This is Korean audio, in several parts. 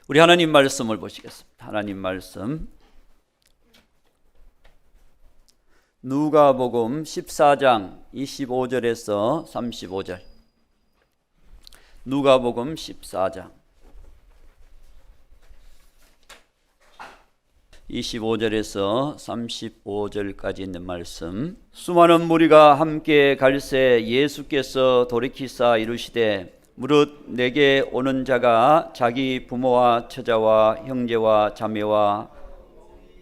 우리 하나님 말씀을 보시겠습니다. 하나님 말씀 누가복음 14장 25절에서 35절. 누가복음 14장 25절에서 35절까지 있는 말씀. 수많은 무리가 함께 갈새 예수께서 돌이키사 이르시되 무릇 내게 오는 자가 자기 부모와 처자와 형제와 자매와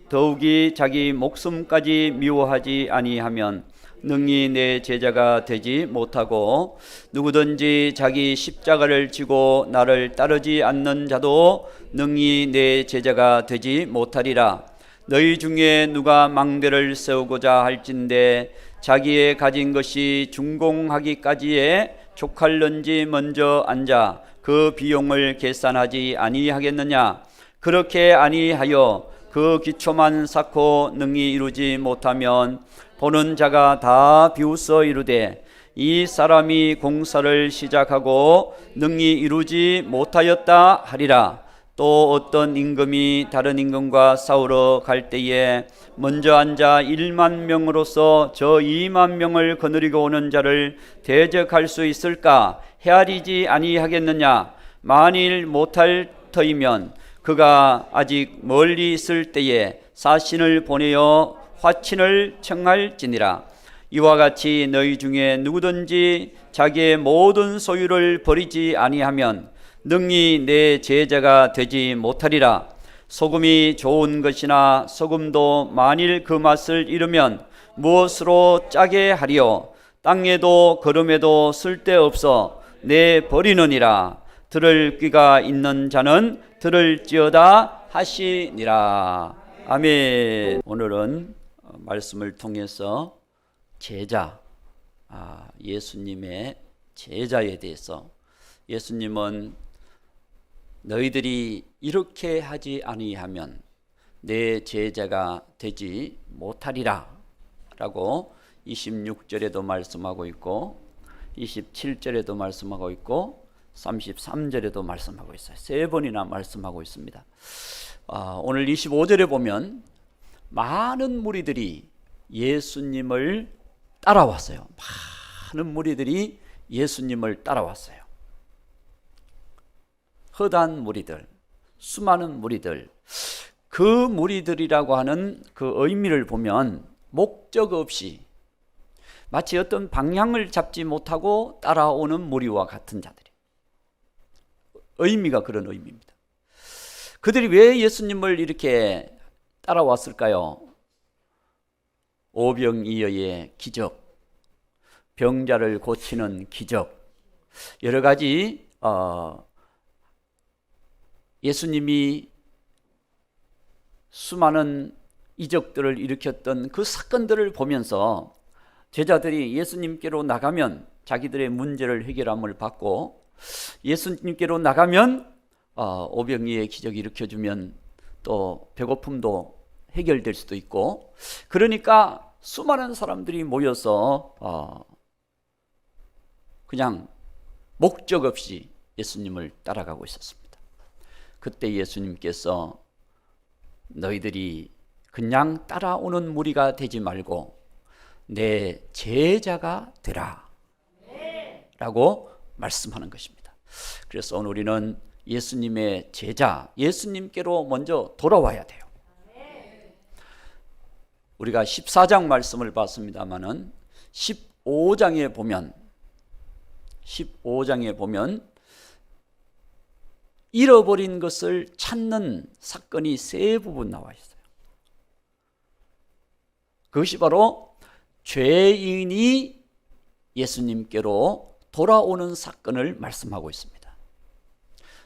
더욱이 자기 목숨까지 미워하지 아니하면 능히 내 제자가 되지 못하고 누구든지 자기 십자가를 지고 나를 따르지 않는 자도 능히 내 제자가 되지 못하리라. 너희 중에 누가 망대를 세우고자 할진대 자기의 가진 것이 준공하기까지에 족할런지 먼저 앉아 그 비용을 계산하지 아니하겠느냐. 그렇게 아니하여 그 기초만 쌓고 능히 이루지 못하면 보는 자가 다 비웃어 이르되 이 사람이 공사를 시작하고 능히 이루지 못하였다 하리라. 또 어떤 임금이 다른 임금과 싸우러 갈 때에 먼저 앉아 1만 명으로서 저 2만 명을 거느리고 오는 자를 대적할 수 있을까? 헤아리지 아니하겠느냐? 만일 못할 터이면 그가 아직 멀리 있을 때에 사신을 보내어 화친을 청할지니라. 이와 같이 너희 중에 누구든지 자기의 모든 소유를 버리지 아니하면 능히 내 제자가 되지 못하리라. 소금이 좋은 것이나 소금도 만일 그 맛을 잃으면 무엇으로 짜게 하리요? 땅에도 거름에도 쓸데없어 내 버리느니라. 들을 귀가 있는 자는 들을지어다 하시니라. 아멘. 오늘은 말씀을 통해서 제자, 예수님의 제자에 대해서, 예수님은 너희들이 이렇게 하지 아니하면 내 제자가 되지 못하리라 라고 26절에도 말씀하고 있고 27절에도 말씀하고 있고 33절에도 말씀하고 있어요. 세 번이나 말씀하고 있습니다. 오늘 25절에 보면 많은 무리들이 예수님을 따라왔어요. 많은 무리들이 예수님을 따라왔어요. 허다한 무리들, 수많은 무리들. 그 무리들이라고 하는 그 의미를 보면 목적 없이 마치 어떤 방향을 잡지 못하고 따라오는 무리와 같은 자들이, 의미가 그런 의미입니다. 그들이 왜 예수님을 이렇게 따라왔을까요? 오병이어의 기적, 병자를 고치는 기적, 여러 가지 예수님이 수많은 이적들을 일으켰던 그 사건들을 보면서 제자들이 예수님께로 나가면 자기들의 문제를 해결함을 받고, 예수님께로 나가면 오병이의 기적이 일으켜주면 또 배고픔도 해결될 수도 있고, 그러니까 수많은 사람들이 모여서 그냥 목적 없이 예수님을 따라가고 있었습니다. 그때 예수님께서 너희들이 그냥 따라오는 무리가 되지 말고 내 제자가 되라 라고 말씀하는 것입니다. 그래서 오늘 우리는 예수님의 제자, 예수님께로 먼저 돌아와야 돼요. 우리가 14장 말씀을 봤습니다마는 15장에 보면 잃어버린 것을 찾는 사건이 세 부분 나와 있어요. 그것이 바로 죄인이 예수님께로 돌아오는 사건을 말씀하고 있습니다.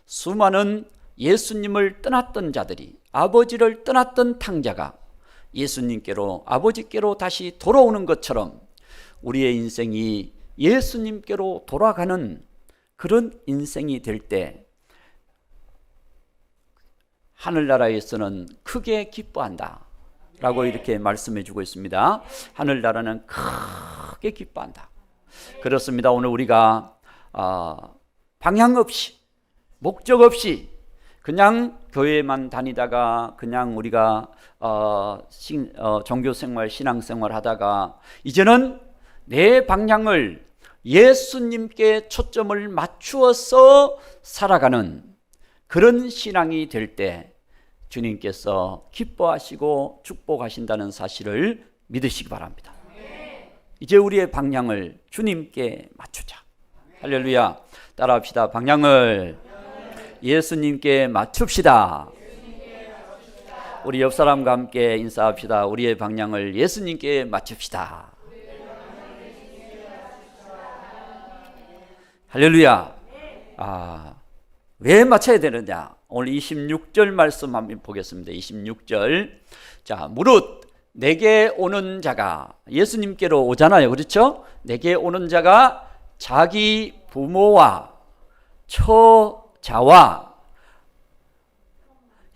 수많은 예수님을 떠났던 자들이, 아버지를 떠났던 탕자가 예수님께로, 아버지께로 다시 돌아오는 것처럼 우리의 인생이 예수님께로 돌아가는 그런 인생이 될 때 하늘나라에서는 크게 기뻐한다 라고 이렇게 말씀해 주고 있습니다. 하늘나라는 크게 기뻐한다. 그렇습니다. 오늘 우리가 방향 없이, 목적 없이 그냥 교회만 다니다가 그냥 우리가 종교생활, 신앙생활 하다가 이제는 내 방향을 예수님께 초점을 맞추어서 살아가는 그런 신앙이 될 때 주님께서 기뻐하시고 축복하신다는 사실을 믿으시기 바랍니다. 이제 우리의 방향을 주님께 맞추자. 할렐루야. 따라합시다. 방향을 예수님께 맞춥시다. 우리 옆 사람과 함께 인사합시다. 우리의 방향을 예수님께 맞춥시다. 할렐루야. 왜 맞춰야 되느냐? 오늘 26절 말씀 한번 보겠습니다. 26절. 자, 무릇 내게 오는 자가, 예수님께로 오잖아요. 그렇죠? 내게 오는 자가 자기 부모와 처자와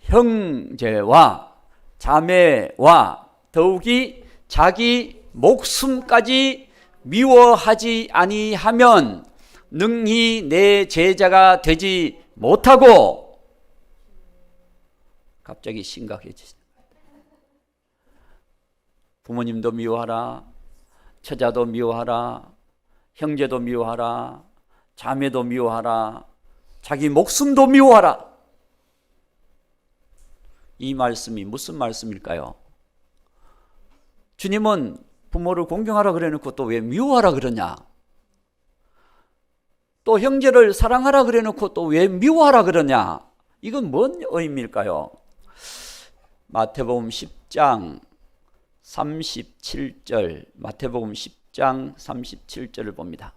형제와 자매와 더욱이 자기 목숨까지 미워하지 아니하면 능히 내 제자가 되지 못하고. 갑자기 심각해지죠. 부모님도 미워하라, 처자도 미워하라, 형제도 미워하라, 자매도 미워하라, 자기 목숨도 미워하라. 이 말씀이 무슨 말씀일까요? 주님은 부모를 공경하라 그래놓고 또 왜 미워하라 그러냐? 또 형제를 사랑하라 그래놓고 또 왜 미워하라 그러냐? 이건 뭔 의미일까요? 마태복음 10장 37절, 마태복음 10장 37절을 봅니다.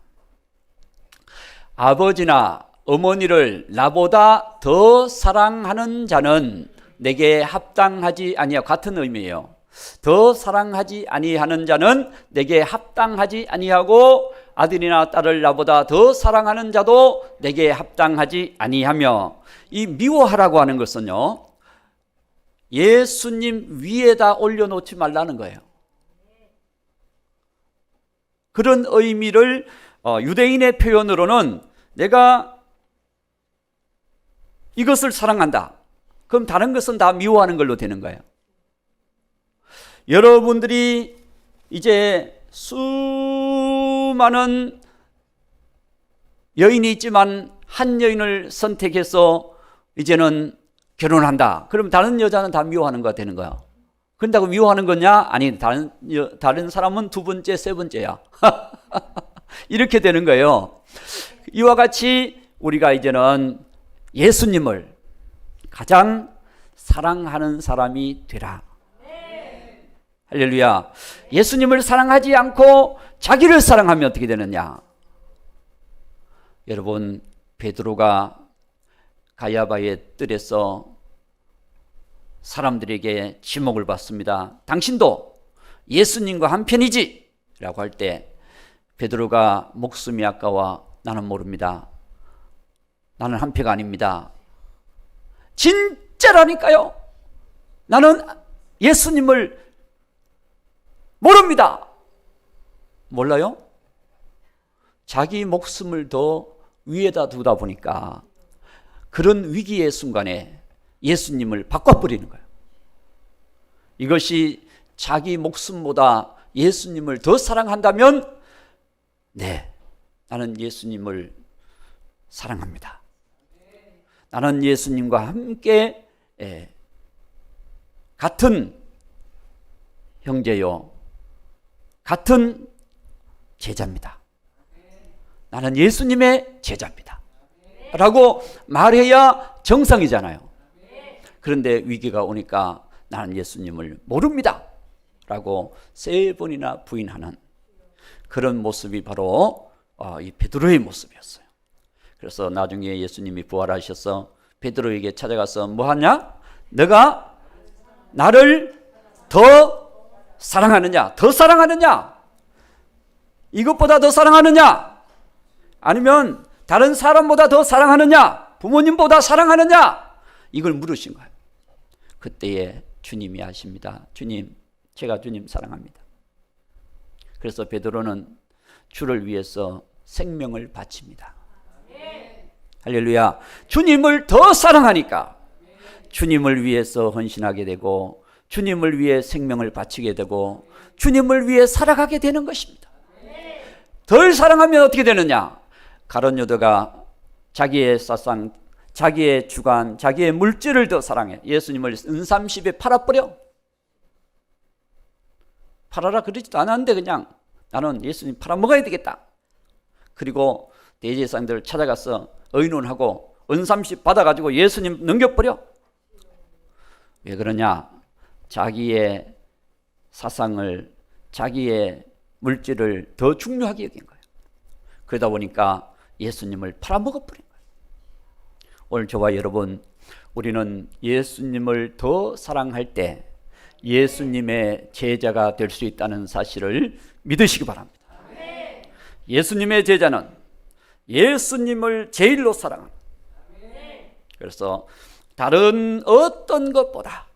아버지나 어머니를 나보다 더 사랑하는 자는 내게 합당하지 아니하고, 같은 의미예요. 더 사랑하지 아니하는 자는 내게 합당하지 아니하고 아들이나 딸을 나보다 더 사랑하는 자도 내게 합당하지 아니하며. 이 미워하라고 하는 것은요, 예수님 위에다 올려놓지 말라는 거예요. 그런 의미를 유대인의 표현으로는 내가 이것을 사랑한다, 그럼 다른 것은 다 미워하는 걸로 되는 거예요. 여러분들이 이제 수많은 여인이 있지만 한 여인을 선택해서 이제는 결혼한다. 그럼 다른 여자는 다 미워하는 거가 되는 거야. 그런다고 미워하는 거냐? 아니, 다른 사람은 두 번째, 세 번째야. 이렇게 되는 거예요. 이와 같이 우리가 이제는 예수님을 가장 사랑하는 사람이 되라. 할렐루야. 예수님을 사랑하지 않고 자기를 사랑하면 어떻게 되느냐? 여러분, 베드로가 가야바의 뜰에서 사람들에게 지목을 받습니다. 당신도 예수님과 한편이지? 라고 할 때 베드로가 목숨이 아까워 나는 모릅니다. 나는 한패가 아닙니다. 진짜라니까요. 나는 예수님을 모릅니다. 몰라요? 자기 목숨을 더 위에다 두다 보니까 그런 위기의 순간에 예수님을 바꿔버리는 거예요. 이것이 자기 목숨보다 예수님을 더 사랑한다면, 네, 나는 예수님을 사랑합니다. 나는 예수님과 함께 같은 형제요, 같은 제자입니다. 나는 예수님의 제자입니다. 라고 말해야 정상이잖아요. 그런데 위기가 오니까 나는 예수님을 모릅니다. 라고 3번이나 부인하는 그런 모습이 바로 이 베드로의 모습이었어요. 그래서 나중에 예수님이 부활하셔서 베드로에게 찾아가서 뭐하냐? 너가 나를 더 사랑하느냐? 더 사랑하느냐? 이것보다 더 사랑하느냐? 아니면 다른 사람보다 더 사랑하느냐? 부모님보다 사랑하느냐? 이걸 물으신 거예요. 그때에 주님이 아십니다. 주님, 제가 주님 사랑합니다. 그래서 베드로는 주를 위해서 생명을 바칩니다. 할렐루야. 주님을 더 사랑하니까 주님을 위해서 헌신하게 되고 주님을 위해 생명을 바치게 되고 주님을 위해 살아가게 되는 것입니다. 덜 사랑하면 어떻게 되느냐? 가룟 유다가 자기의 사상, 자기의 주관, 자기의 물질을 더 사랑해. 예수님을 은삼십에 팔아버려. 팔아라 그러지도 않았는데 그냥 나는 예수님 팔아먹어야 되겠다. 그리고 대제사장들을 찾아가서 의논하고 은삼십 받아가지고 예수님 넘겨버려. 왜 그러냐? 자기의 사상을, 자기의 물질을 더 중요하게 여긴 거예요. 그러다 보니까 예수님을 팔아먹어버린 거예요. 오늘 저와 여러분, 우리는 예수님을 더 사랑할 때 예수님의 제자가 될 수 있다는 사실을 믿으시기 바랍니다. 예수님의 제자는 예수님을 제일로 사랑합니다. 그래서 다른 어떤 것보다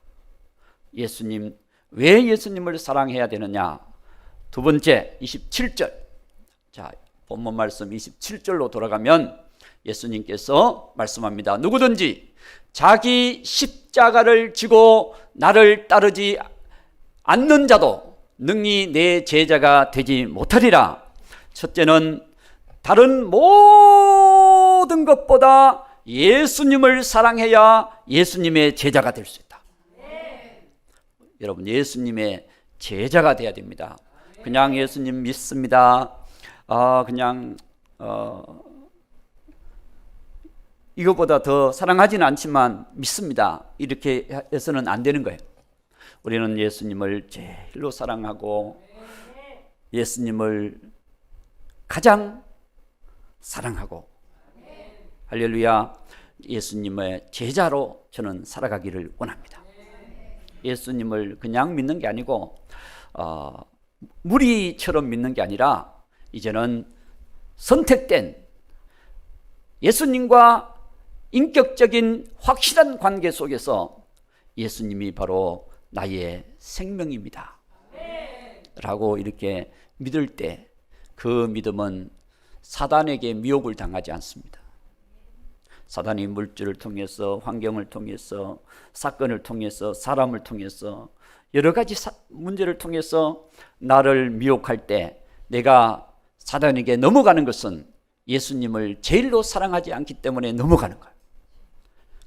예수님, 왜 예수님을 사랑해야 되느냐? 두 번째 27절. 자, 본문 말씀 27절로 돌아가면 예수님께서 말씀합니다. 누구든지 자기 십자가를 지고 나를 따르지 않는 자도 능히 내 제자가 되지 못하리라. 첫째는 다른 모든 것보다 예수님을 사랑해야 예수님의 제자가 될 수 있다. 여러분, 예수님의 제자가 돼야 됩니다. 그냥 예수님 믿습니다. 이것보다 더 사랑하지는 않지만 믿습니다. 이렇게 해서는 안 되는 거예요. 우리는 예수님을 제일로 사랑하고 예수님을 가장 사랑하고, 할렐루야, 예수님의 제자로 저는 살아가기를 원합니다. 예수님을 그냥 믿는 게 아니고 무리처럼 믿는 게 아니라 이제는 선택된 예수님과 인격적인 확실한 관계 속에서 예수님이 바로 나의 생명입니다 라고 이렇게 믿을 때 그 믿음은 사단에게 미혹을 당하지 않습니다. 사단이 물질을 통해서, 환경을 통해서, 사건을 통해서, 사람을 통해서, 여러 가지 문제를 통해서 나를 미혹할 때 내가 사단에게 넘어가는 것은 예수님을 제일로 사랑하지 않기 때문에 넘어가는 거예요.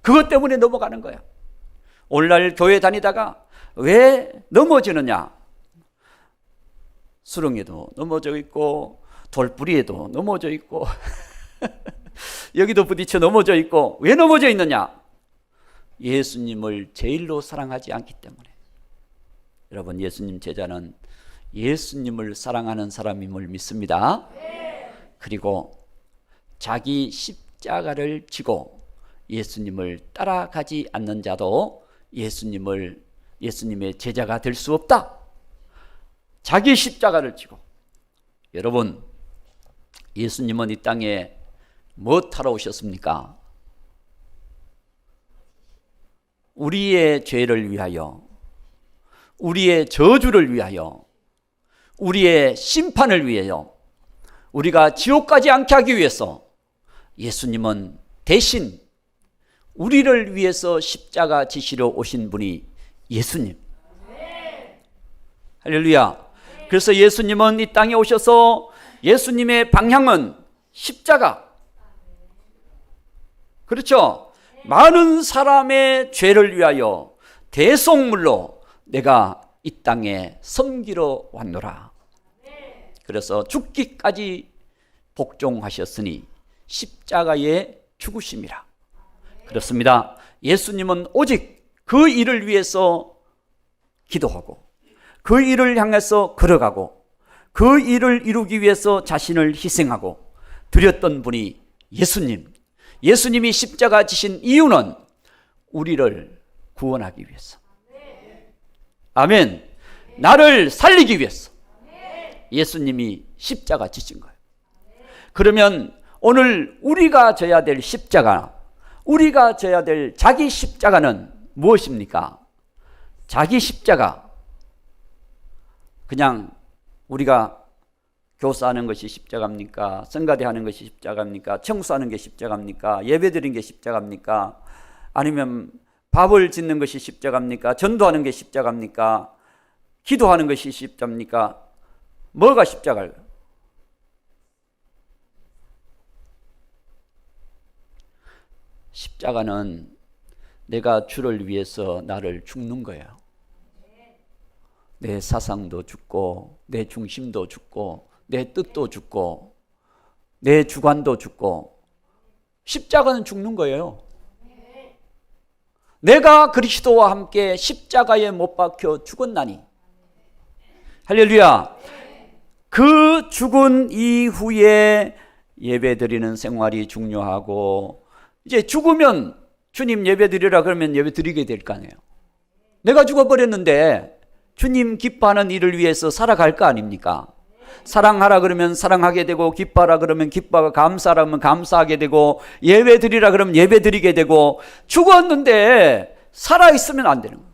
그것 때문에 넘어가는 거예요. 오늘날 교회 다니다가 왜 넘어지느냐? 수렁에도 넘어져 있고 돌뿌리에도 넘어져 있고 여기도 부딪혀 넘어져 있고, 왜 넘어져 있느냐? 예수님을 제일로 사랑하지 않기 때문에. 여러분, 예수님 제자는 예수님을 사랑하는 사람임을 믿습니다. 그리고 자기 십자가를 지고 예수님을 따라가지 않는 자도 예수님의 제자가 될 수 없다. 자기 십자가를 지고. 여러분, 예수님은 이 땅에 뭐 타러 오셨습니까? 우리의 죄를 위하여, 우리의 저주를 위하여, 우리의 심판을 위하여, 우리가 지옥 가지 않게 하기 위해서 예수님은 대신 우리를 위해서 십자가 지시러 오신 분이 예수님. 할렐루야. 그래서 예수님은 이 땅에 오셔서 예수님의 방향은 십자가. 그렇죠? 많은 사람의 죄를 위하여 대속물로 내가 이 땅에 섬기러 왔노라. 그래서 죽기까지 복종하셨으니 십자가의 죽으심이라. 그렇습니다. 예수님은 오직 그 일을 위해서 기도하고 그 일을 향해서 걸어가고 그 일을 이루기 위해서 자신을 희생하고 드렸던 분이 예수님. 예수님이 십자가 지신 이유는 우리를 구원하기 위해서. 아멘. 나를 살리기 위해서 예수님이 십자가 지신 거예요. 그러면 오늘 우리가 져야 될 십자가, 우리가 져야 될 자기 십자가는 무엇입니까? 자기 십자가, 그냥 우리가 교사하는 것이 십자가입니까? 성가대 하는 것이 십자가입니까? 청소하는 게 십자가입니까? 예배드리는 게 십자가입니까? 아니면 밥을 짓는 것이 십자가입니까? 전도하는 게 십자가입니까? 기도하는 것이 십자가입니까? 뭐가 십자가일까요? 십자가는 내가 주를 위해서 나를 죽는 거예요. 내 사상도 죽고, 내 중심도 죽고, 내 뜻도 죽고, 내 주관도 죽고, 십자가는 죽는 거예요. 내가 그리스도와 함께 십자가에 못 박혀 죽었나니. 할렐루야. 그 죽은 이후에 예배드리는 생활이 중요하고, 이제 죽으면 주님 예배드리라 그러면 예배드리게 될 거 아니에요. 내가 죽어버렸는데 주님 기뻐하는 일을 위해서 살아갈 거 아닙니까? 사랑하라 그러면 사랑하게 되고, 기뻐하라 그러면 기뻐하고, 감사하라 그러면 감사하게 되고, 예배드리라 그러면 예배드리게 되고. 죽었는데 살아있으면 안 되는 거예요.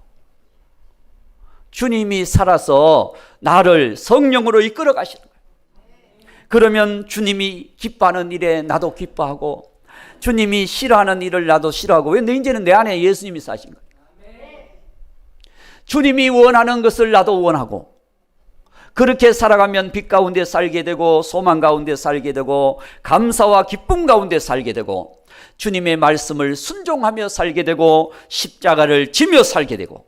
주님이 살아서 나를 성령으로 이끌어 가시는 거예요. 그러면 주님이 기뻐하는 일에 나도 기뻐하고, 주님이 싫어하는 일을 나도 싫어하고. 왜? 이제는 내 안에 예수님이 사신 거예요. 주님이 원하는 것을 나도 원하고, 그렇게 살아가면 빛 가운데 살게 되고, 소망 가운데 살게 되고, 감사와 기쁨 가운데 살게 되고, 주님의 말씀을 순종하며 살게 되고, 십자가를 지며 살게 되고.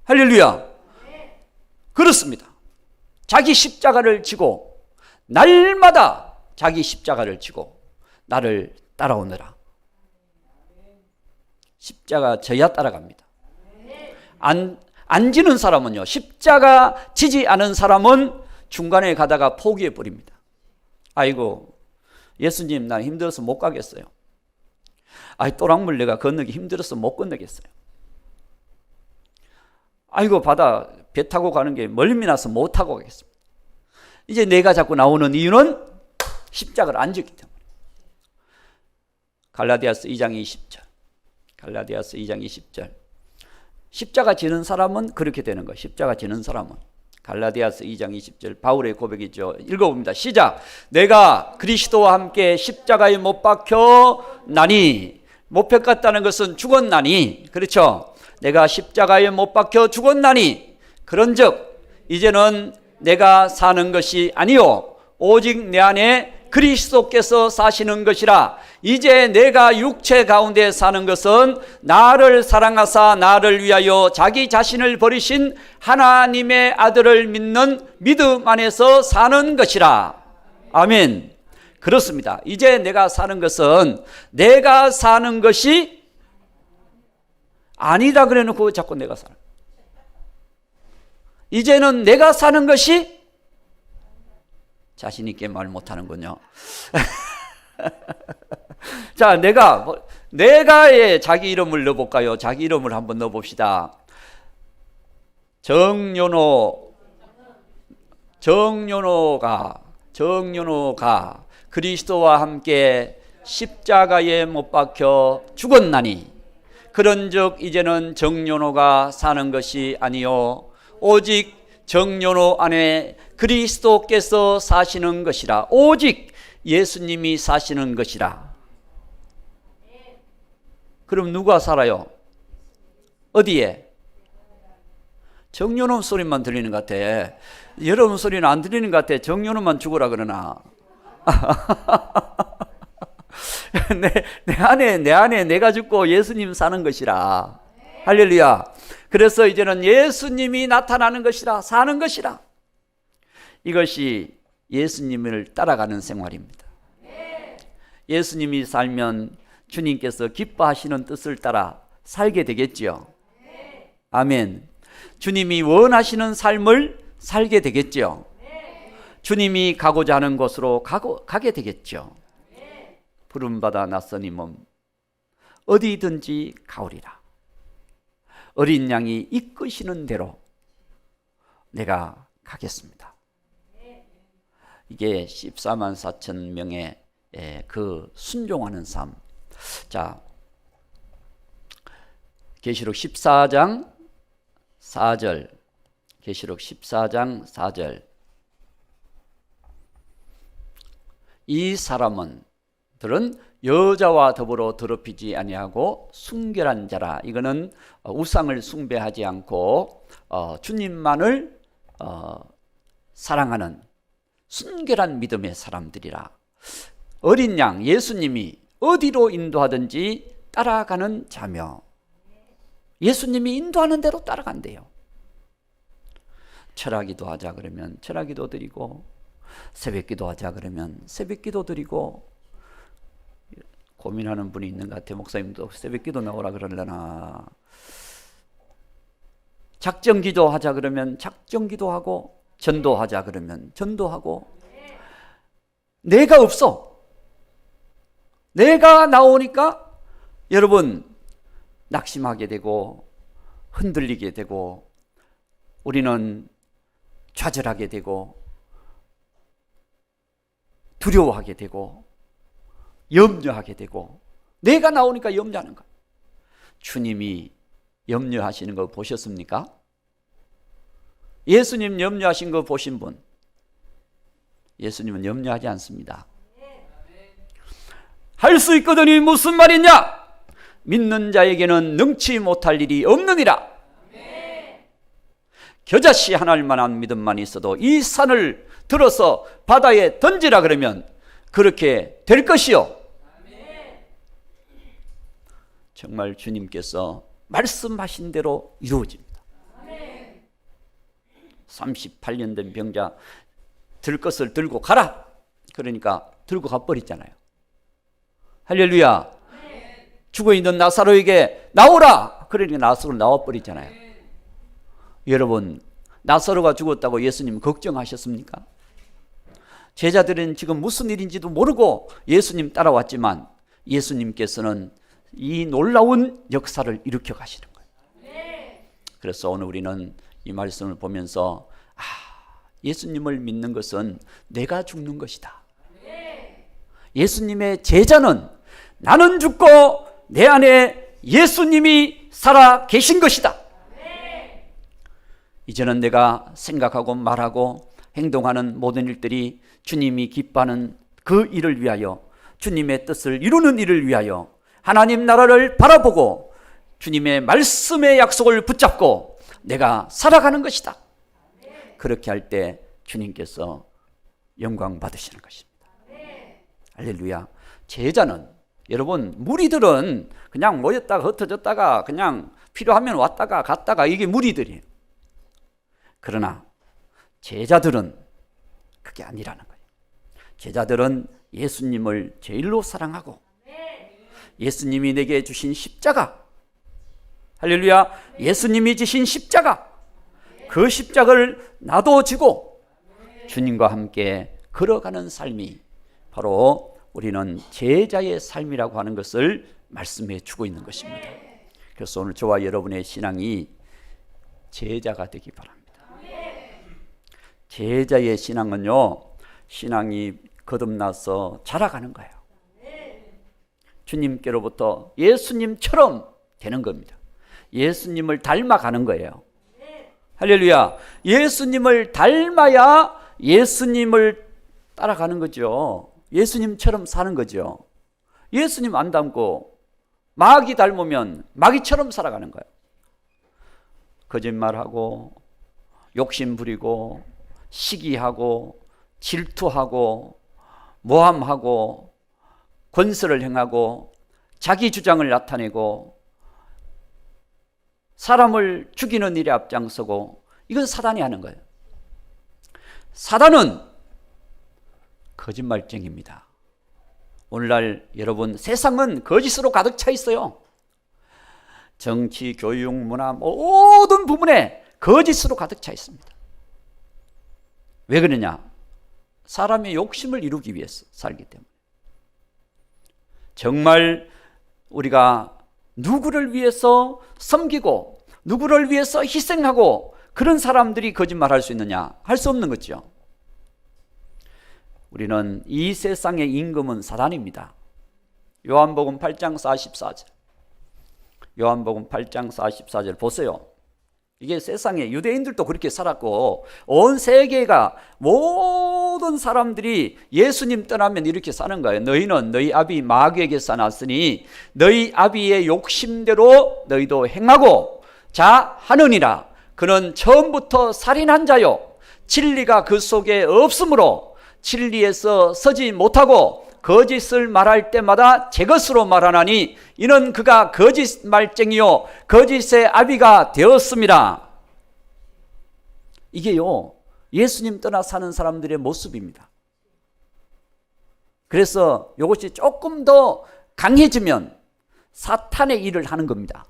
할렐루야. 그렇습니다. 자기 십자가를 지고, 날마다 자기 십자가를 지고 나를 따라오느라. 십자가 져야 따라갑니다. 안 지는 사람은요, 십자가 지지 않은 사람은 중간에 가다가 포기해 버립니다. 아이고, 예수님 나 힘들어서 못 가겠어요. 아이, 또랑물 내가 건너기 힘들어서 못 건너겠어요. 아이고, 바다 배 타고 가는 게 멀미 나서 못 타고 가겠습니다. 이제 내가 자꾸 나오는 이유는 십자가를 안 졌기 때문에. 갈라디아서 2장 20절. 갈라디아서 2장 20절. 십자가 지는 사람은 그렇게 되는 거예요. 십자가 지는 사람은. 갈라디아서 2장 20절 바울의 고백이죠. 읽어봅니다. 시작. 내가 그리스도와 함께 십자가에 못 박혀 나니. 못 박혔다는 것은 죽었나니. 그렇죠. 내가 십자가에 못 박혀 죽었나니. 그런즉 이제는 내가 사는 것이 아니요 오직 내 안에 그리스도께서 사시는 것이라. 이제 내가 육체 가운데 사는 것은 나를 사랑하사 나를 위하여 자기 자신을 버리신 하나님의 아들을 믿는 믿음 안에서 사는 것이라. 아멘. 그렇습니다. 이제 내가 사는 것은 내가 사는 것이 아니다 그래 놓고 자꾸 내가 살아. 이제는 내가 사는 것이, 자신 있게 말 못하는군요. 자, 내가의 자기 이름을 넣어볼까요? 자기 이름을 한번 넣어봅시다. 정연호가 그리스도와 함께 십자가에 못 박혀 죽었나니. 그런즉 이제는 정연호가 사는 것이 아니요 오직 정연호 안에 그리스도께서 사시는 것이라. 오직 예수님이 사시는 것이라. 그럼 누가 살아요? 어디에? 정연호 소리만 들리는 것 같아. 여러분 소리는 안 들리는 것 같아. 정연호만 죽으라 그러나. 내 안에 내가 죽고 예수님 사는 것이라. 할렐루야. 그래서 이제는 예수님이 나타나는 것이라, 사는 것이라. 이것이 예수님을 따라가는 생활입니다. 예수님이 살면 주님께서 기뻐하시는 뜻을 따라 살게 되겠지요. 아멘. 주님이 원하시는 삶을 살게 되겠지요. 주님이 가고자 하는 곳으로 가게 되겠죠. 부름받아 낯선 이 몸 어디든지 가오리라. 어린 양이 이끄시는 대로 내가 가겠습니다. 이게 14만 4천 명의 그 순종하는 삶. 자, 계시록 14장 4절. 계시록 14장 4절. 이 사람은 들은 여자와 더불어 더럽히지 아니하고 순결한 자라. 이거는 우상을 숭배하지 않고 주님만을 사랑하는 순결한 믿음의 사람들이라. 어린 양 예수님이 어디로 인도하든지 따라가는 자며, 예수님이 인도하는 대로 따라간대요. 철학기도 하자 그러면 철학기도 드리고, 새벽기도 하자 그러면 새벽기도 드리고. 고민하는 분이 있는 것 같아요. 목사님도 새벽기도 나오라 그러려나. 작정기도 하자 그러면 작정기도 하고, 전도하자 그러면 전도하고. 내가 없어. 내가 나오니까 여러분 낙심하게 되고 흔들리게 되고 우리는 좌절하게 되고 두려워하게 되고 염려하게 되고, 내가 나오니까 염려하는 거예요. 주님이 염려하시는 거 보셨습니까? 예수님 염려하신 거 보신 분? 예수님은 염려하지 않습니다. 할 수 있거든이 무슨 말이냐? 믿는 자에게는 능치 못할 일이 없느니라. 겨자씨 하나만한 믿음만 있어도 이 산을 들어서 바다에 던지라 그러면 그렇게 될 것이요. 정말 주님께서 말씀하신 대로 이루어집니다. 38년 된 병자 들 것을 들고 가라. 그러니까 들고 가버리잖아요. 할렐루야. 죽어있는 나사로에게 나오라. 그러니까 나사로 나와버리잖아요. 여러분, 나사로가 죽었다고 예수님 걱정하셨습니까? 제자들은 지금 무슨 일인지도 모르고 예수님 따라왔지만 예수님께서는 이 놀라운 역사를 일으켜 가시는 거예요. 그래서 오늘 우리는 이 말씀을 보면서 예수님을 믿는 것은 내가 죽는 것이다. 예수님의 제자는 나는 죽고 내 안에 예수님이 살아 계신 것이다. 이제는 내가 생각하고 말하고 행동하는 모든 일들이 주님이 기뻐하는 그 일을 위하여, 주님의 뜻을 이루는 일을 위하여 하나님 나라를 바라보고 주님의 말씀의 약속을 붙잡고 내가 살아가는 것이다. 그렇게 할 때 주님께서 영광 받으시는 것입니다. 할렐루야. 제자는, 여러분, 무리들은 그냥 모였다가 흩어졌다가 그냥 필요하면 왔다가 갔다가 이게 무리들이에요. 그러나 제자들은 그게 아니라는 거예요. 제자들은 예수님을 제일로 사랑하고 예수님이 내게 주신 십자가, 할렐루야, 예수님이 지신 십자가, 그 십자가를 나도 지고 주님과 함께 걸어가는 삶이 바로 우리는 제자의 삶이라고 하는 것을 말씀해 주고 있는 것입니다. 그래서 오늘 저와 여러분의 신앙이 제자가 되기 바랍니다. 제자의 신앙은요, 신앙이 거듭나서 자라가는 거예요. 주님께로부터 예수님처럼 되는 겁니다. 예수님을 닮아가는 거예요. 할렐루야. 예수님을 닮아야 예수님을 따라가는 거죠. 예수님처럼 사는 거죠. 예수님 안 닮고 마귀 닮으면 마귀처럼 살아가는 거예요. 거짓말하고 욕심 부리고 시기하고 질투하고 모함하고 권세를 행하고 자기 주장을 나타내고 사람을 죽이는 일에 앞장서고, 이건 사단이 하는 거예요. 사단은 거짓말쟁이입니다. 오늘날 여러분, 세상은 거짓으로 가득 차 있어요. 정치, 교육, 문화 모든 부분에 거짓으로 가득 차 있습니다. 왜 그러냐? 사람의 욕심을 이루기 위해서 살기 때문에. 정말 우리가 누구를 위해서 섬기고 누구를 위해서 희생하고 그런 사람들이 거짓말할 수 있느냐? 할 수 없는 거죠. 우리는 이 세상의 임금은 사단입니다. 요한복음 8장 44절. 요한복음 8장 44절 보세요. 이게 세상에 유대인들도 그렇게 살았고 온 세계가 모든 사람들이 예수님 떠나면 이렇게 사는 거예요. 너희는 너희 아비 마귀에게서 났으니 너희 아비의 욕심대로 너희도 행하고 자 하느니라. 그는 처음부터 살인한 자요 진리가 그 속에 없으므로 진리에서 서지 못하고 거짓을 말할 때마다 제 것으로 말하나니 이는 그가 거짓말쟁이요 거짓의 아비가 되었습니다. 이게요 예수님 떠나 사는 사람들의 모습입니다. 그래서 이것이 조금 더 강해지면 사탄의 일을 하는 겁니다.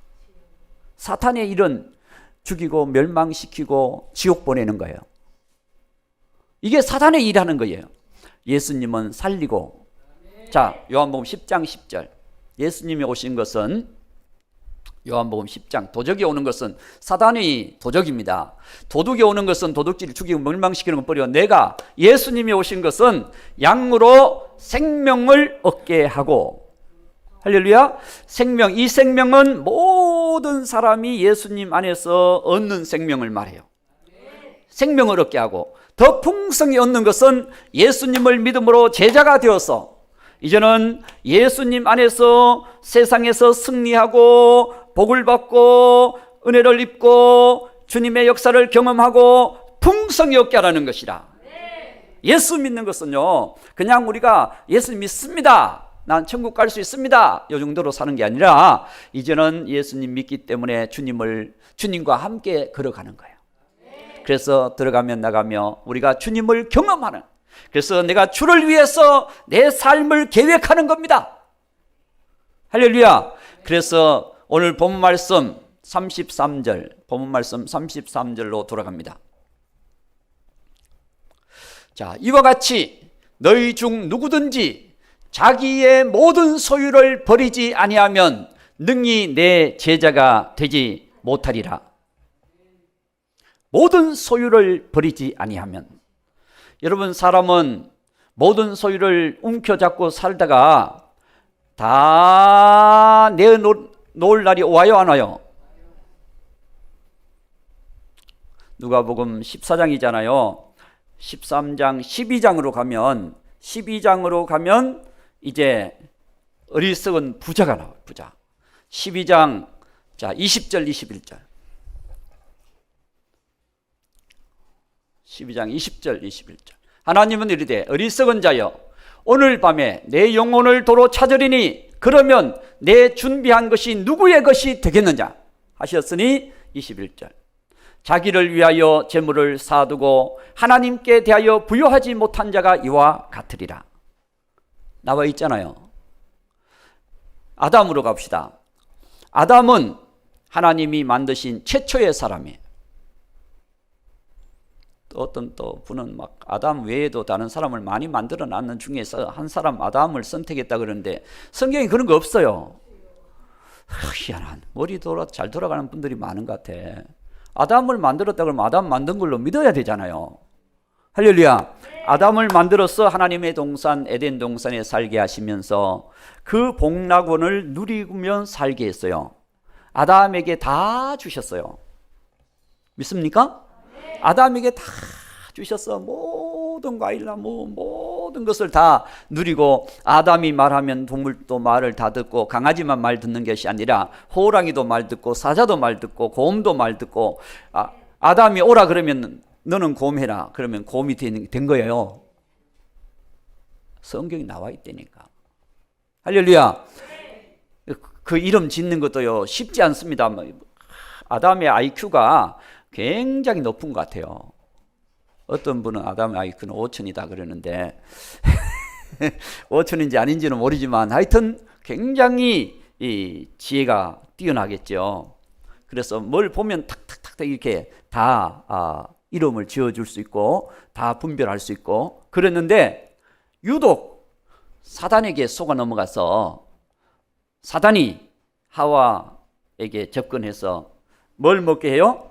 사탄의 일은 죽이고 멸망시키고 지옥 보내는 거예요. 이게 사탄의 일하는 거예요. 예수님은 살리고. 자, 요한복음 10장 10절. 예수님이 오신 것은 요한복음 10장 도적이 오는 것은 사단의 도적입니다. 도둑이 오는 것은 도둑질을 죽이고 멸망시키는 것뿐이요 내가 예수님이 오신 것은 양으로 생명을 얻게 하고 할렐루야. 생명, 이 생명은 모든 사람이 예수님 안에서 얻는 생명을 말해요. 생명을 얻게 하고 더 풍성히 얻는 것은 예수님을 믿음으로 제자가 되어서 이제는 예수님 안에서 세상에서 승리하고 복을 받고 은혜를 입고 주님의 역사를 경험하고 풍성히 얻게 하라는 것이라. 예수 믿는 것은요 그냥 우리가 예수 믿습니다, 난 천국 갈 수 있습니다 이 정도로 사는 게 아니라 이제는 예수님 믿기 때문에 주님과 함께 걸어가는 거예요. 그래서 들어가면 나가며 우리가 주님을 경험하는, 그래서 내가 주를 위해서 내 삶을 계획하는 겁니다. 할렐루야. 그래서 오늘 본문 말씀 33절, 본문 말씀 33절로 돌아갑니다. 자, 이와 같이 너희 중 누구든지 자기의 모든 소유를 버리지 아니하면 능히 내 제자가 되지 못하리라. 모든 소유를 버리지 아니하면, 여러분 사람은 모든 소유를 움켜잡고 살다가 다 내놓을 날이 와요 안 와요? 누가복음 14장이잖아요 13장 12장으로 가면 이제 어리석은 부자가 나와요. 부자. 12장 자 20절 21절 12장 20절 21절 하나님은 이르되 어리석은 자여 오늘 밤에 내 영혼을 도로 찾으리니 그러면 내 준비한 것이 누구의 것이 되겠느냐 하셨으니 21절 자기를 위하여 재물을 쌓아두고 하나님께 대하여 부여하지 못한 자가 이와 같으리라. 나와 있잖아요. 아담으로 갑시다. 아담은 하나님이 만드신 최초의 사람이에요. 어떤 또 분은 막 아담 외에도 다른 사람을 많이 만들어 놨는 중에서 한 사람 아담을 선택했다 그러는데 성경에 그런 거 없어요. 희한한 머리 잘 돌아가는 분들이 많은 것 같아. 아담을 만들었다 그러면 아담 만든 걸로 믿어야 되잖아요. 할렐루야. 아담을 만들어서 하나님의 동산 에덴 동산에 살게 하시면서 그 복락원을 누리면 살게 했어요. 아담에게 다 주셨어요. 믿습니까? 아담에게 다 주셨어. 모든 과일나 모든 것을 다 누리고 아담이 말하면 동물도 말을 다 듣고 강아지만 말 듣는 것이 아니라 호랑이도 말 듣고 사자도 말 듣고 곰도 말 듣고 아담이 오라 그러면 너는 곰해라 그러면 곰이 된 거예요. 성경이 나와 있다니까. 할렐루야. 그 이름 짓는 것도요 쉽지 않습니다. 아담의 IQ가 굉장히 높은 것 같아요. 어떤 분은 아담의 IQ는 5천이다 그러는데 5천인지 아닌지는 모르지만 하여튼 굉장히 이 지혜가 뛰어나겠죠. 그래서 뭘 보면 탁탁탁 이렇게 다 이름을 지어줄 수 있고 다 분별할 수 있고 그랬는데 유독 사단에게 속아 넘어가서 사단이 하와에게 접근해서 뭘 먹게 해요?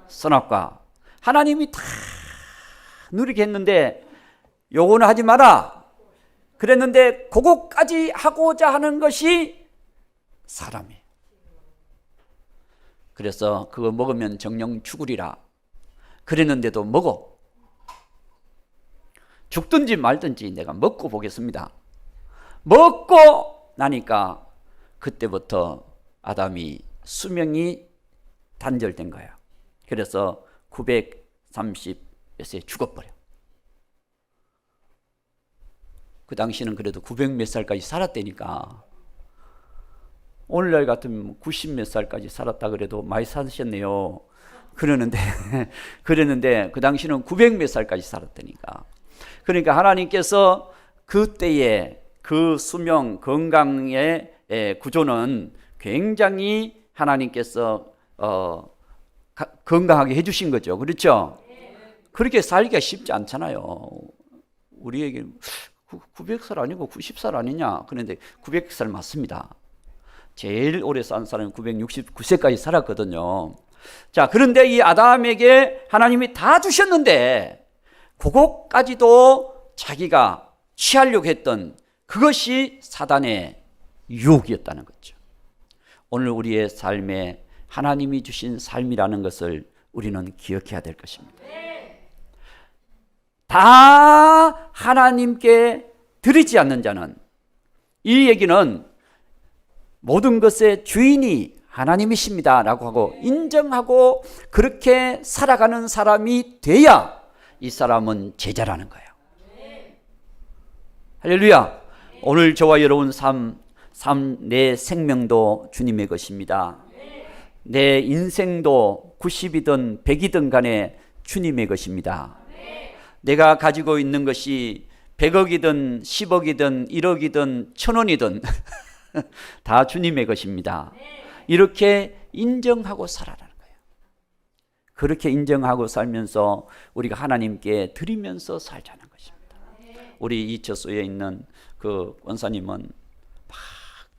선악과. 하나님이 다 누리게 했는데 요거는 하지 마라 그랬는데 그거까지 하고자 하는 것이 사람이에요. 그래서 그거 먹으면 정령 죽으리라 그랬는데도 먹어. 죽든지 말든지 내가 먹고 보겠습니다. 먹고 나니까 그때부터 아담이 수명이 단절된 거예요. 그래서 930몇 세에 죽어버려. 그 당시는 그래도 900 몇 살까지 살았다니까. 오늘날 같으면 90 몇 살까지 살았다 그래도 많이 사셨네요. 그랬는데 그 당시는 900 몇 살까지 살았다니까. 그러니까 하나님께서 그때의 그 수명 건강의 구조는 굉장히 하나님께서 건강하게 해주신 거죠. 그렇죠? 그렇게 살기가 쉽지 않잖아요. 우리에게 900살 아니고 90살 아니냐? 그런데 900살 맞습니다. 제일 오래 산 사람이 969세까지 살았거든요. 자, 그런데 이 아담에게 하나님이 다 주셨는데 그것까지도 자기가 취하려고 했던 그것이 사단의 유혹이었다는 거죠. 오늘 우리의 삶에 하나님이 주신 삶이라는 것을 우리는 기억해야 될 것입니다. 다 하나님께 드리지 않는 자는, 이 얘기는 모든 것의 주인이 하나님이십니다 라고 하고 인정하고 그렇게 살아가는 사람이 돼야 이 사람은 제자라는 거예요. 할렐루야. 오늘 저와 여러분 내 생명도 주님의 것입니다. 내 인생도 90이든 100이든 간에 주님의 것입니다. 내가 가지고 있는 것이 100억이든 10억이든 1억이든 1000원이든 다 주님의 것입니다. 이렇게 인정하고 살아라는 거예요. 그렇게 인정하고 살면서 우리가 하나님께 드리면서 살자는 것입니다. 우리 이처소에 있는 그 권사님은 막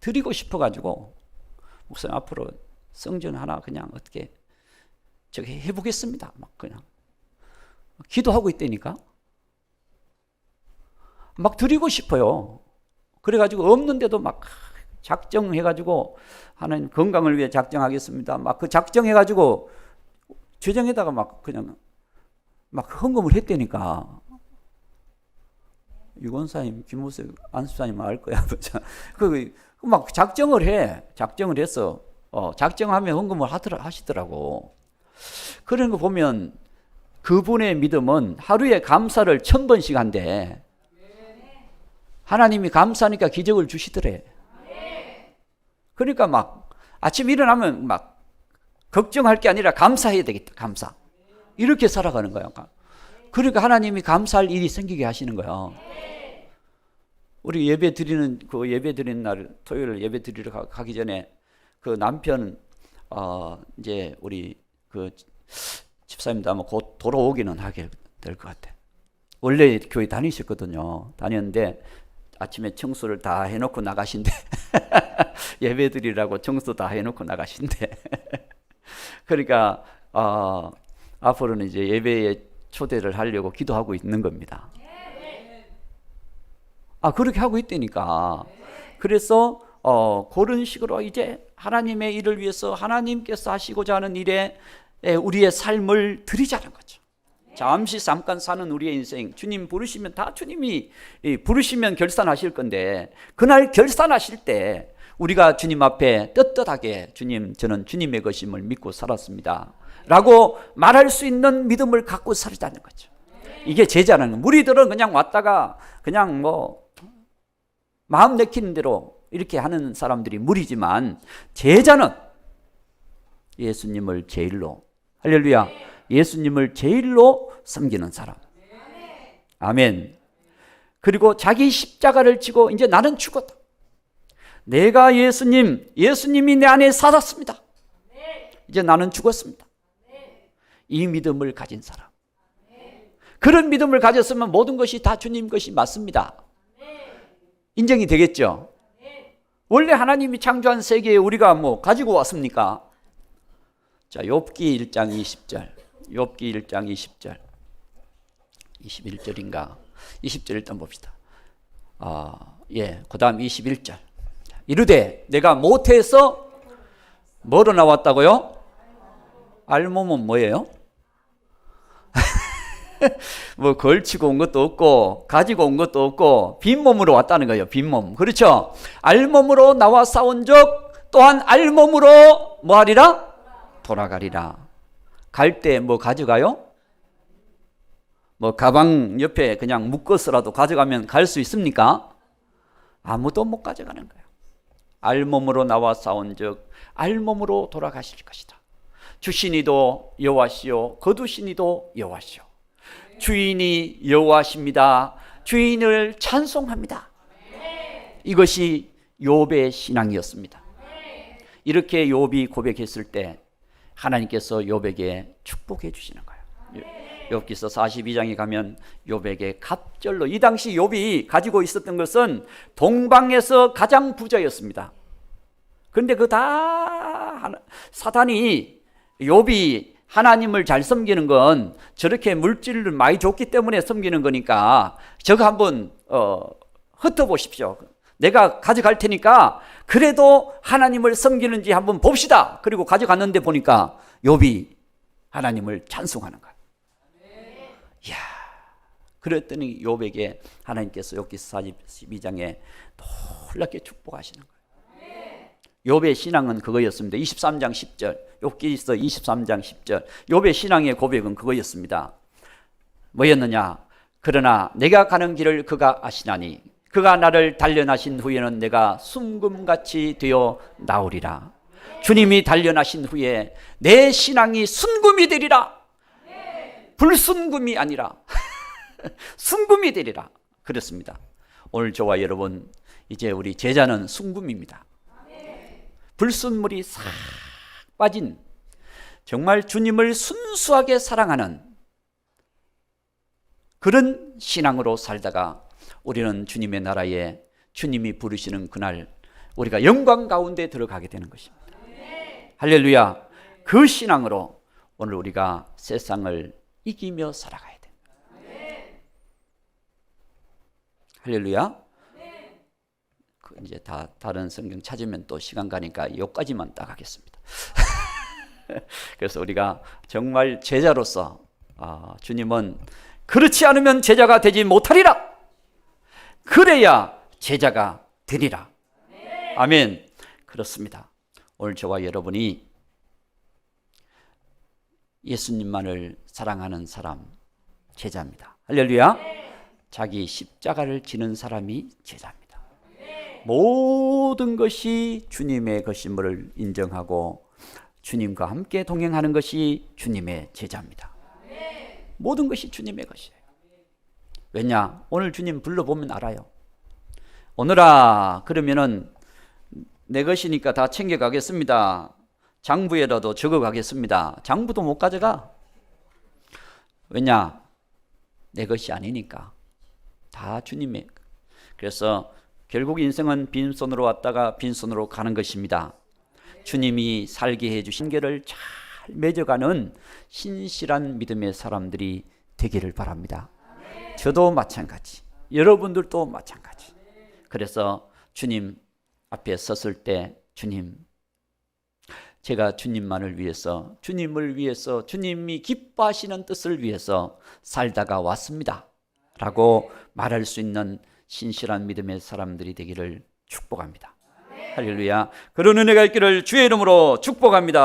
드리고 싶어가지고 목사님 앞으로 성전 하나 그냥 어떻게 저기 해보겠습니다. 막 그냥 기도하고 있다니까. 막 드리고 싶어요. 그래가지고 없는데도 막 작정해가지고 하나님 건강을 위해 작정하겠습니다. 막 그 작정해가지고 죄정에다가 막 그냥 막 헌금을 했다니까. 유권사님, 김우석 안수사님 알 거야. 그 막 작정을 해서 작정하면 헌금을 하시더라고. 그런 거 보면 그분의 믿음은 하루에 감사를 1000번씩 한대. 하나님이 감사하니까 기적을 주시더래. 그러니까 막 아침 일어나면 막 걱정할 게 아니라 감사해야 되겠다. 감사. 이렇게 살아가는 거야. 그러니까 하나님이 감사할 일이 생기게 하시는 거야. 우리 예배 드리는 날 토요일 예배 드리러 가기 전에 그 남편 이제 우리 그 집사님도 아마 곧 돌아오기는 하게 될 것 같아. 원래 교회 다니셨거든요. 다녔는데 아침에 청소를 다 해놓고 나가신대. 예배 드리라고 청소 다 해놓고 나가신대. 그러니까 앞으로는 이제 예배에 초대를 하려고 기도하고 있는 겁니다. 그렇게 하고 있다니까. 그래서 그런 식으로 이제 하나님의 일을 위해서 하나님께서 하시고자 하는 일에 우리의 삶을 드리자는 거죠. 잠깐 사는 우리의 인생, 주님 부르시면 다 주님이 부르시면 결산하실 건데, 그날 결산하실 때 우리가 주님 앞에 떳떳하게 주님, 저는 주님의 것임을 믿고 살았습니다 라고 말할 수 있는 믿음을 갖고 살자는 거죠. 이게 제자라는 거예요. 무리들은 그냥 왔다가 그냥 뭐 마음 내키는 대로 이렇게 하는 사람들이 무리지만, 제자는 예수님을 제일로, 할렐루야, 예수님을 제일로 섬기는 사람. 아멘. 그리고 자기 십자가를 지고 이제 나는 죽었다. 내가 예수님이 내 안에 살았습니다. 이제 나는 죽었습니다. 이 믿음을 가진 사람. 그런 믿음을 가졌으면 모든 것이 다 주님 것이 맞습니다. 인정이 되겠죠? 원래 하나님이 창조한 세계에 우리가 뭐 가지고 왔습니까? 자, 욥기 1장 20절. 욥기 1장 20절. 21절인가? 20절 일단 봅시다. 그 다음 21절. 이르되 내가 모태에서 뭐로 나왔다고요? 알몸은 뭐예요? 뭐 걸치고 온 것도 없고 가지고 온 것도 없고 빈몸으로 왔다는 거예요. 빈몸. 그렇죠? 알몸으로 나와 싸운 적 또한 알몸으로 뭐 하리라? 돌아가리라. 갈 때 뭐 가져가요? 뭐 가방 옆에 그냥 묶어서라도 가져가면 갈 수 있습니까? 아무도 못 가져가는 거예요. 알몸으로 나와 싸운 적 알몸으로 돌아가실 것이다. 주신이도 여호와시요 거두신이도 여호와시요. 주인이 여호와십니다. 주인을 찬송합니다. 이것이 욥의 신앙이었습니다. 이렇게 욥이 고백했을 때 하나님께서 욥에게 축복해 주시는 거예요. 욥기서 42장에 가면 욥에게 갑절로, 이 당시 욥이 가지고 있었던 것은 동방에서 가장 부자였습니다. 그런데 그 다 사탄이 욥이 하나님을 잘 섬기는 건 저렇게 물질을 많이 줬기 때문에 섬기는 거니까 저거 한번 흩어보십시오. 내가 가져갈 테니까 그래도 하나님을 섬기는지 한번 봅시다. 그리고 가져갔는데 보니까 욥이 하나님을 찬송하는 거예요. 이야, 그랬더니 욥에게 하나님께서 욥기 42장에 놀랍게 축복하시는 거예요. 욥의 신앙은 그거였습니다. 23장 10절, 욥기서 23장 10절, 욥의 신앙의 고백은 그거였습니다. 뭐였느냐? 그러나 내가 가는 길을 그가 아시나니 그가 나를 단련하신 후에는 내가 순금같이 되어 나오리라. 주님이 단련하신 후에 내 신앙이 순금이 되리라. 불순금이 아니라 순금이 되리라. 그렇습니다. 오늘 저와 여러분, 이제 우리 제자는 순금입니다. 불순물이 싹 빠진, 정말 주님을 순수하게 사랑하는 그런 신앙으로 살다가 우리는 주님의 나라에 주님이 부르시는 그날 우리가 영광 가운데 들어가게 되는 것입니다. 할렐루야. 그 신앙으로 오늘 우리가 세상을 이기며 살아가야 됩니다. 할렐루야. 이제 다른 성경 찾으면 또 시간 가니까 여기까지만 딱 하겠습니다. 그래서 우리가 정말 제자로서 주님은 그렇지 않으면 제자가 되지 못하리라. 그래야 제자가 되리라. 아멘. 그렇습니다. 오늘 저와 여러분이 예수님만을 사랑하는 사람, 제자입니다. 할렐루야. 자기 십자가를 지는 사람이 제자입니다. 모든 것이 주님의 것임을 인정하고 주님과 함께 동행하는 것이 주님의 제자입니다. 모든 것이 주님의 것이에요. 왜냐? 오늘 주님 불러보면 알아요. 오늘아, 그러면은 내 것이니까 다 챙겨가겠습니다. 장부에라도 적어가겠습니다. 장부도 못 가져가. 왜냐? 내 것이 아니니까. 다 주님의. 그래서 결국 인생은 빈손으로 왔다가 빈손으로 가는 것입니다. 주님이 살게 해주신 결을 잘 맺어가는 신실한 믿음의 사람들이 되기를 바랍니다. 저도 마찬가지, 여러분들도 마찬가지. 그래서 주님 앞에 섰을 때 주님, 제가 주님만을 위해서, 주님을 위해서, 주님이 기뻐하시는 뜻을 위해서 살다가 왔습니다 라고 말할 수 있는 신실한 믿음의 사람들이 되기를 축복합니다. 할렐루야. 그런 은혜가 있기를 주의 이름으로 축복합니다.